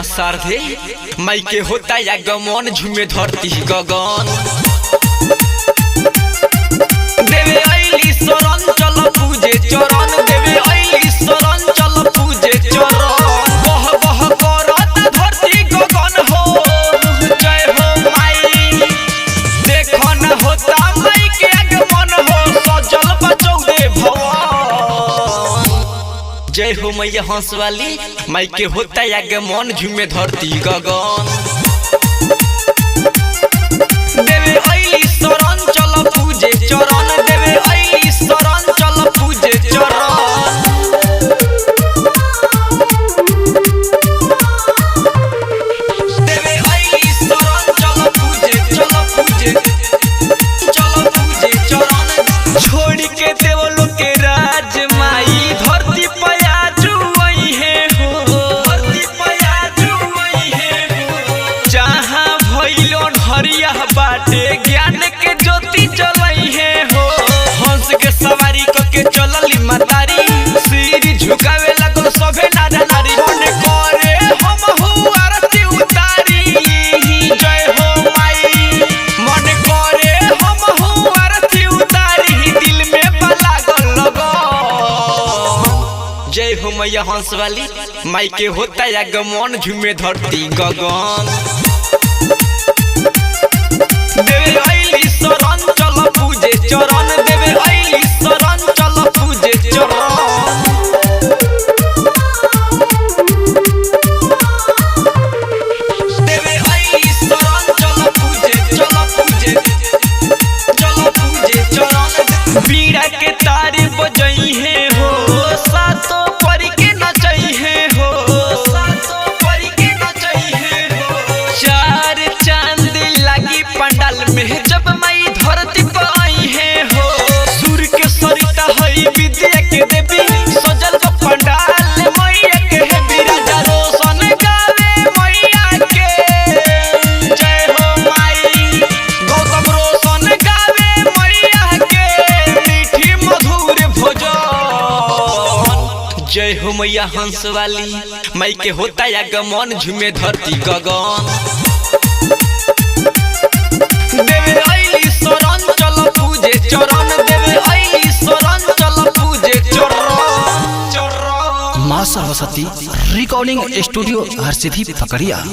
माँ शारदे माई के होता या गमन झूमे धरती गगन देवे आईली शरण चल पूजे चरण देवे आईली शरण चल पूजे चरण बह बह करत धरती गगन हो जय हो माई देखो न होता माई के आगमन हो सजल बचौदे भवन जय हो मैया हंस वाली माई के होता या गमन झूमे धरती गगन देवे आईली शरण चल पूजे चरण देवे आईली शरण चल पूजे चरण देवे आईली शरण चल पूजे चरण छोड़ के देवलो के राज माई धरती पे हरिया बाटे ज्ञान के ज्योति जलई है हो हंस के सवारी क के चलली मतारी सिर झुकावे लगल सभे नारा नारी मन करे हम हूँ आरती उतारी जय हो माई मन करे हम हूँ आरती उतारी दिल में लागल लगन जय हो मैया हंस वाली माई के होता या गमन झूमे धरती गगन देवे आईली शरण चल पूजे चरण देवे आईली शरण चल पूजे चरण देवे आईली शरण चल पूजे चरण बीड़ा के तारी बजई है हो सातों परी के नचई है हो सातों परी के नचई है हो चार चांद लगी पंडाल में जब माई धरती पर आई है हो सूर्य के सरिता हई विद्या के देवी सजल बा पंडाल मैया के है बिराजा रोशन गावे मैया के जय हो माई गौतम रोशन गावे मैया के मीठी मधुर भोजन जय हो मैया हंस वाली माई के होता या गमन झूमे धरती गगन देवे आईली शरण चल पूजे चरण देवे आईली शरण चल पूजे चरण माँ सरस्वती रिकॉर्डिंग स्टूडियो हरसिद्धि पकड़िया।